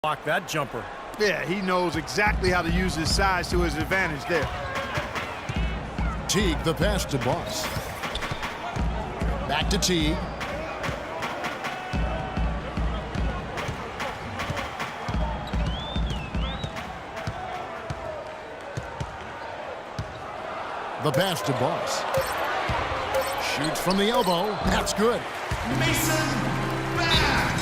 Block that jumper. Yeah, he knows exactly how to use his size to his advantage there. Teague, the pass to Boss. Back to Teague. The pass to Boss. Shoots from the elbow. That's good. Mason back.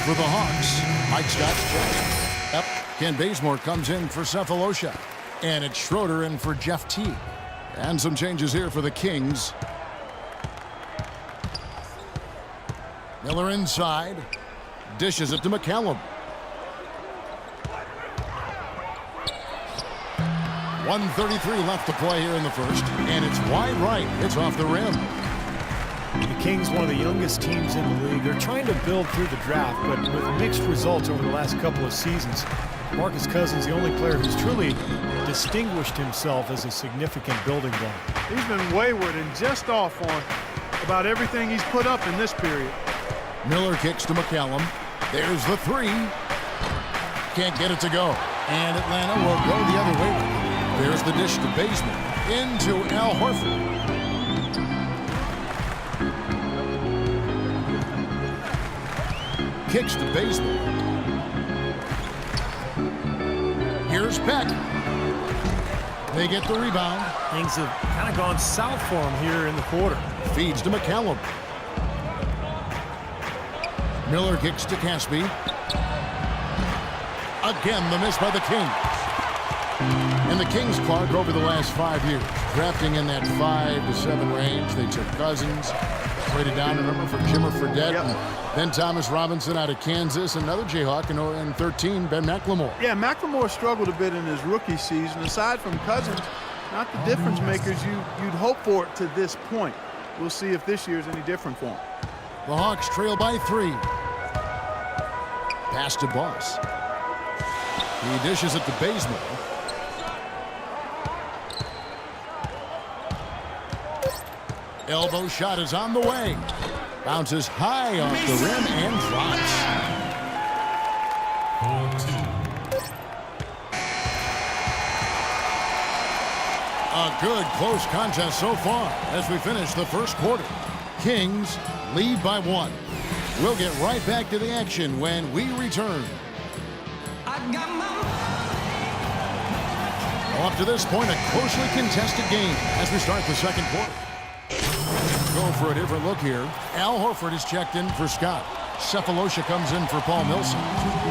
For the Hawks, Mike Scott's check. Yep. Ken Bazemore comes in for Cephalosha. And it's Schroeder in for Jeff Teague. And some changes here for the Kings. Miller inside. Dishes it to McCallum. 1:33 left to play here in the first. And it's wide right. It's off the rim. The Kings, one of the youngest teams in the league. They're trying to build through the draft, but with mixed results over the last couple of seasons. Marcus Cousins, the only player who's truly distinguished himself as a significant building block. He's been wayward and just off on about everything he's put up in this period. Miller kicks to McCallum. There's the three. Can't get it to go. And Atlanta will go the other way. There's the dish to Bazemore. Into Al Horford. Kicks to Bazemore. Here's Peck. They get the rebound. Things have kind of gone south for him here in the quarter. Feeds to McCallum. Miller kicks to Caspi. Again, the miss by the Kings. And the Kings, Clark, over the last 5 years, drafting in that 5 to 7 range. They took Cousins, traded down, remember, for Jimmer Fredette, and then Thomas Robinson out of Kansas, another Jayhawk, and 13, Ben McLemore. Yeah, McLemore struggled a bit in his rookie season. Aside from Cousins, not the difference makers you'd hope for it to this point. We'll see if this year's any different for him. The Hawks trail by 3. Pass to Boss. He dishes it to Bazemore. Elbow shot is on the way. Bounces high off the rim and drops. A good close contest so far as we finish the first quarter. Kings lead by 1. We'll get right back to the action when we return. Well, up to this point, a closely contested game as we start the second quarter. Go for a different look here. Al Horford is checked in for Scott. Cephalosha comes in for Paul Millsap.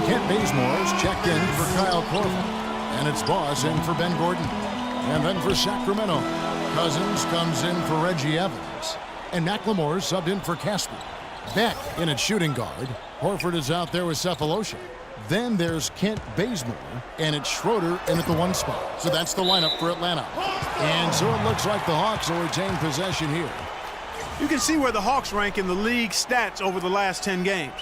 Kent Bazemore is checked in for Kyle Korver. And it's Boss in for Ben Gordon. And then for Sacramento, Cousins comes in for Reggie Evans. And McLemore is subbed in for Caspi. Beck in at shooting guard. Horford is out there with Cephalosha. Then there's Kent Bazemore, and it's Schroeder in at the 1 spot. So that's the lineup for Atlanta. And so it looks like the Hawks will retain possession here. You can see where the Hawks rank in the league stats over the last 10 games.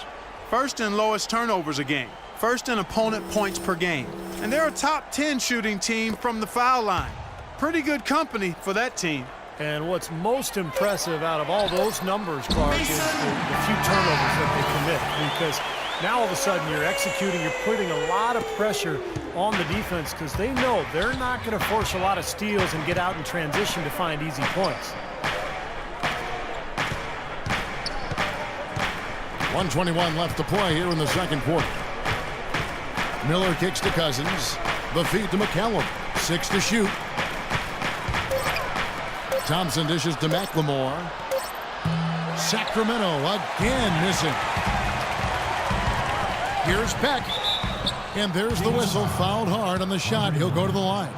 First in lowest turnovers a game. First in opponent points per game. And they're a top 10 shooting team from the foul line. Pretty good company for that team. And what's most impressive out of all those numbers, Clark, is the few turnovers that they commit. Because now all of a sudden you're executing, you're putting a lot of pressure on the defense because they know they're not going to force a lot of steals and get out in transition to find easy points. 1:21 left to play here in the second quarter. Miller kicks to Cousins. The feed to McCallum. 6 to shoot. Thompson dishes to McLemore. Sacramento again missing. Here's Peck. And there's the whistle. Fouled hard on the shot. He'll go to the line.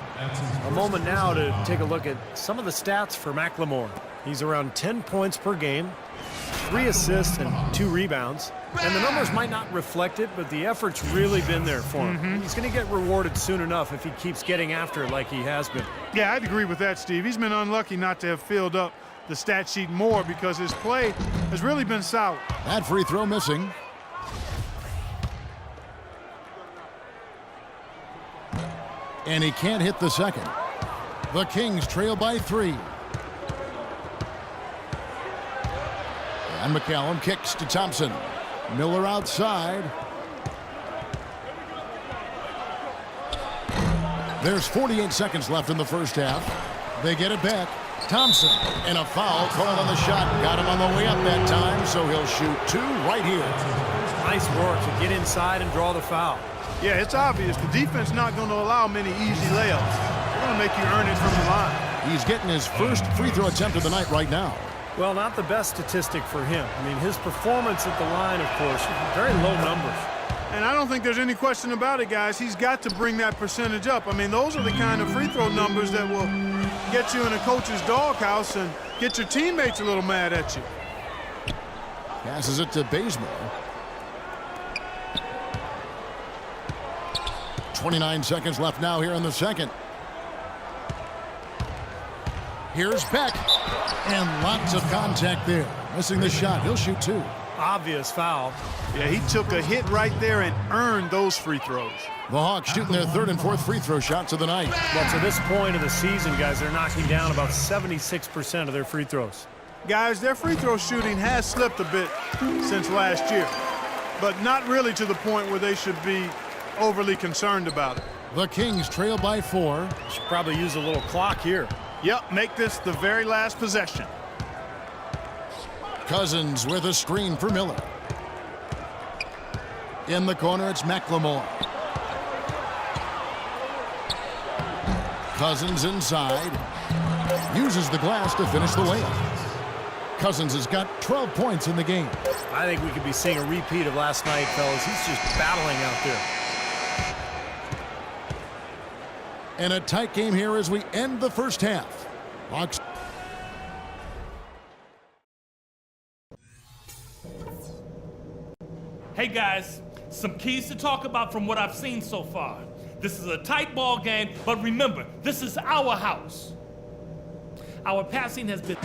A moment now to take a look at some of the stats for McLemore. He's around 10 points per game, 3 assists and 2 rebounds. And the numbers might not reflect it, but the effort's really been there for him. He's going to get rewarded soon enough if he keeps getting after it like he has been. Yeah, I'd agree with that, Steve. He's been unlucky not to have filled up the stat sheet more because his play has really been solid. That free throw missing. And he can't hit the second. The Kings trail by 3. And McCallum kicks to Thompson. Miller outside. There's 48 seconds left in the first half. They get it back. Thompson, and a foul called on the shot. Got him on the way up that time, so he'll shoot 2 right here. Nice work to get inside and draw the foul. Yeah, it's obvious. The defense not going to allow many easy layups. They're going to make you earn it from the line. He's getting his first free throw attempt of the night right now. Well, not the best statistic for him. I mean, his performance at the line, of course, very low numbers. And I don't think there's any question about it, guys. He's got to bring that percentage up. I mean, those are the kind of free throw numbers that will get you in a coach's doghouse and get your teammates a little mad at you. Passes it to Bazemore. 29 seconds left now here in the second. Here's Beck. And lots of contact there. Missing the shot. He'll shoot 2. Obvious foul. Yeah, he took a hit right there and earned those free throws. The Hawks shooting their 3rd and 4th free throw shots of the night. Well, to this point of the season, guys, they're knocking down about 76% of their free throws. Guys, their free throw shooting has slipped a bit since last year, but not really to the point where they should be overly concerned about it. The Kings trail by 4. Should probably use a little clock here. Yep, make this the very last possession. Cousins with a screen for Miller. In the corner, it's McLemore. Cousins inside. Uses the glass to finish the layup. Cousins has got 12 points in the game. I think we could be seeing a repeat of last night, fellas. He's just battling out there. And a tight game here as we end the first half. Hawks. Hey guys, some keys to talk about from what I've seen so far. This is a tight ball game, but remember, this is our house. Our passing has been...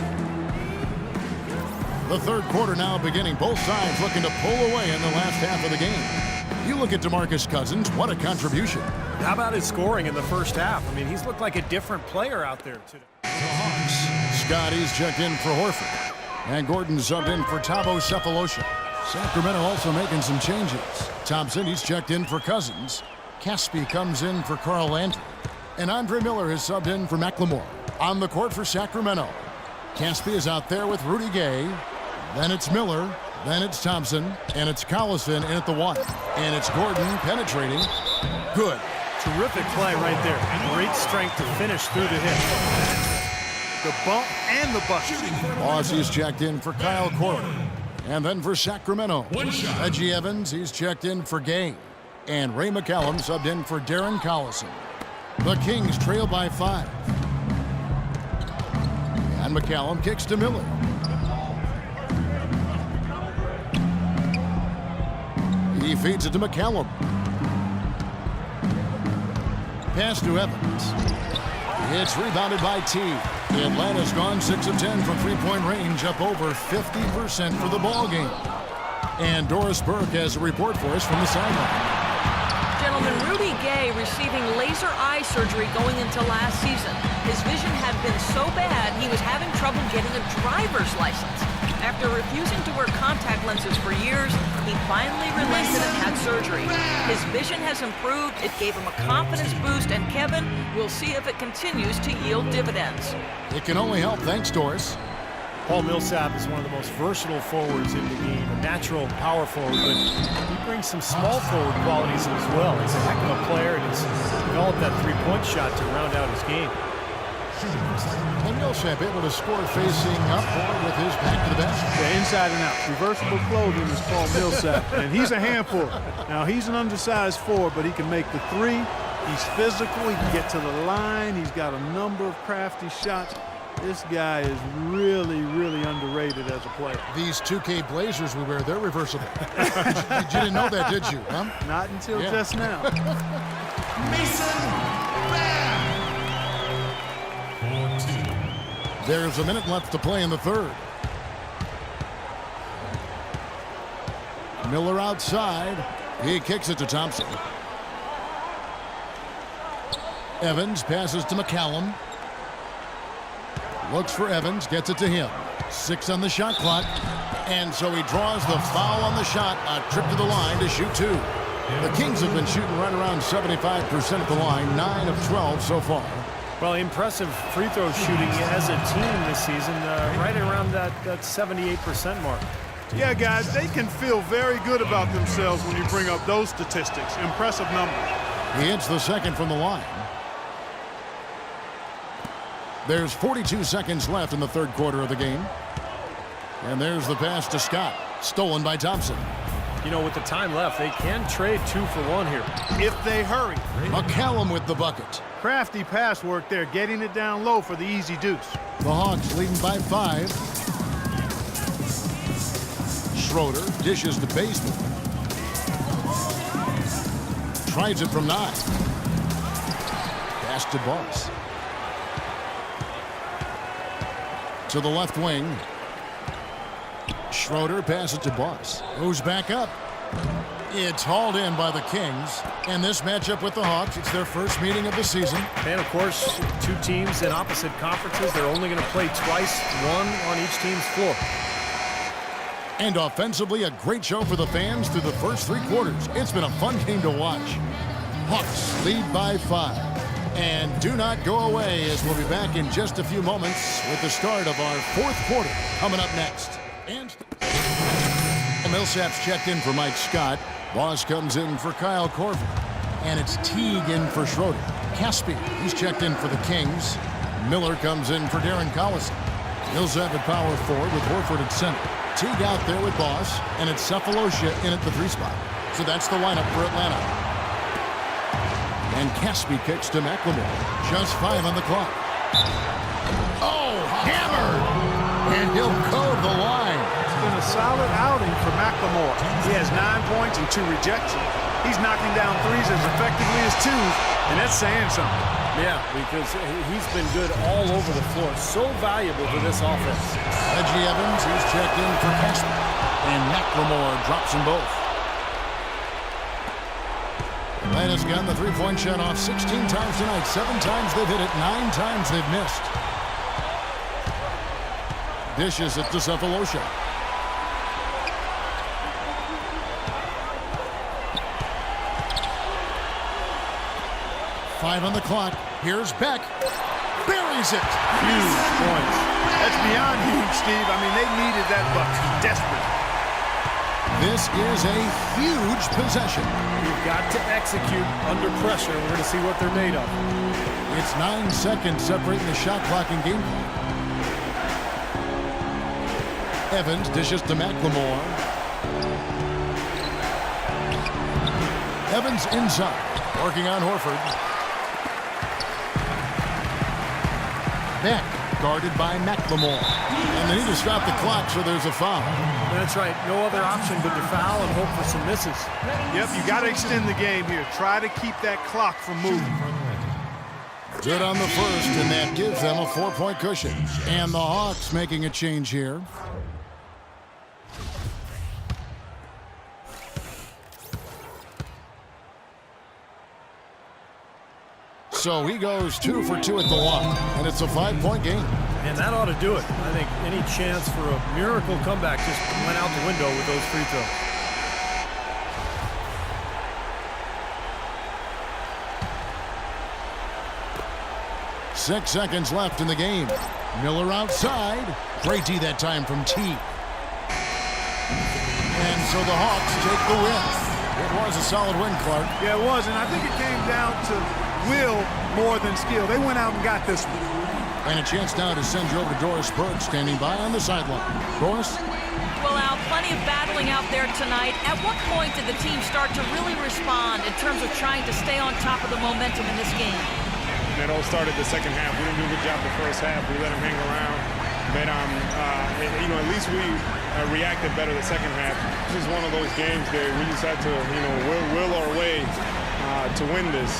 The third quarter now beginning. Both sides looking to pull away in the last half of the game. You look at DeMarcus Cousins, what a contribution. How about his scoring in the first half? I mean, he's looked like a different player out there today. The Hawks. Scotty's checked in for Horford. And Gordon subbed in for Thabo Sefolosha. Sacramento also making some changes. Thompson, he's checked in for Cousins. Caspi comes in for Carl Landry. And Andre Miller has subbed in for McLemore. On the court for Sacramento. Caspi is out there with Rudy Gay. Then it's Miller. Then it's Thompson. And it's Collison in at the 1. And it's Gordon penetrating. Good. Terrific play right there. Great strength to finish through the hit. The bump and the bucket. Aussie's checked in for Kyle Korver. And then for Sacramento, Reggie Evans, he's checked in for Gay. And Ray McCallum subbed in for Darren Collison. The Kings trail by 5. And McCallum kicks to Miller. He feeds it to McCallum. Pass to Evans. It's rebounded by T. Atlanta's gone 6 of 10 from three-point range, up over 50% for the ball game. And Doris Burke has a report for us from the sideline. Gentlemen, Rudy Gay receiving laser eye surgery going into last season. His vision had been so bad he was having trouble getting a driver's license. After refusing to wear contact lenses for years, he finally relented and had surgery. His vision has improved, it gave him a confidence boost, and Kevin, we'll see if it continues to yield dividends. It can only help. Thanks, Doris. Paul Millsap is one of the most versatile forwards in the game, a natural power forward, but he brings some small forward qualities as well. He's a heck of a player, and he's developed that three-point shot to round out his game. And Millsap able to score facing up or with his back to the basket. Yeah, inside and out. Reversible clothing is Paul Millsap, and he's a handful. Now, he's an undersized forward, but he can make the three. He's physical. He can get to the line. He's got a number of crafty shots. This guy is really, really underrated as a player. These 2K Blazers we wear, they're reversible. You didn't know that, did you? Huh? Not until just now. Mason There's a minute left to play in the third. Miller outside. He kicks it to Thompson. Evans passes to McCallum. Looks for Evans, gets it to him. 6 on the shot clock. And so he draws the foul on the shot. A trip to the line to shoot 2. The Kings have been shooting right around 75% at the line, 9 of 12 so far. Well, impressive free throw shooting as a team this season, right around that 78% mark. Yeah, guys, they can feel very good about themselves when you bring up those statistics. Impressive numbers. He hits the second from the line. There's 42 seconds left in the third quarter of the game. And there's the pass to Scott. Stolen by Thompson. You know, with the time left, they can trade 2 for 1 here. If they hurry. McCallum with the bucket. Crafty pass work there, getting it down low for the easy deuce. The Hawks leading by 5. Schroeder dishes to Baseman. Tries it from 9. Pass to Boss. To the left wing. Schroeder passes to Boss. Who's back up? It's hauled in by the Kings. And this matchup with the Hawks, it's their first meeting of the season. And, of course, 2 teams in opposite conferences. They're only going to play twice, 1 on each team's floor. And offensively, a great show for the fans through the first 3 quarters. It's been a fun game to watch. Hawks lead by 5. And do not go away, as we'll be back in just a few moments with the start of our 4th quarter coming up next. And Millsap's checked in for Mike Scott. Boss comes in for Kyle Korver. And it's Teague in for Schroeder. Caspi, he's checked in for the Kings. Miller comes in for Darren Collison. Millsap at power forward with Horford at center. Teague out there with Boss. And it's Cephalosha in at the 3 spot. So that's the lineup for Atlanta. And Caspi kicks to McLemore. Just 5 on the clock. Oh, hammered! And he'll go to the line. It's been a solid outing for McLemore. He has 9 points and 2 rejections. He's knocking down 3s as effectively as 2s, and that's saying something. Yeah, because he's been good all over the floor. So valuable to this offense. Reggie Evans, he's checked in for Caspi. And McLemore drops them both. Atlanta's gotten the 3-point shot off 16 times tonight. 7 times they've hit it, 9 times they've missed. Dishes it to Cephalosha. Five on the clock. Here's Beck. Buries it. Huge points. That's beyond huge, Steve. I mean, they needed that bucket. Desperate. This is a huge possession. You've got to execute under pressure. We're going to see what they're made of. It's 9 seconds separating the shot clock and game clock. Evans dishes to McLemore. Evans inside, working on Horford. Beck guarded by McLemore. And they need to stop the clock, so there's a foul. That's right. No other option but to foul and hope for some misses. Yep, you got to extend the game here. Try to keep that clock from moving. Good on the first, and that gives them a 4-point cushion. And the Hawks making a change here. So he goes 2 for 2 at the line, and it's a 5-point game. And that ought to do it. I think any chance for a miracle comeback just went out the window with those free throws. Six seconds left in the game. Miller outside. Great D that time from T. And so the Hawks take the win. It was a solid win, Clark. Yeah, it was, and I think it came down to will more than skill. They went out and got this one. And a chance now to send you over to Doris Berg, standing by on the sideline. Doris? Well, Al, plenty of battling out there tonight. At what point did the team start to really respond in terms of trying to stay on top of the momentum in this game? It all started the second half. We didn't do a good job the first half. We let them hang around. But, at least we reacted better the second half. This is one of those games that we just had to, will our way to win this.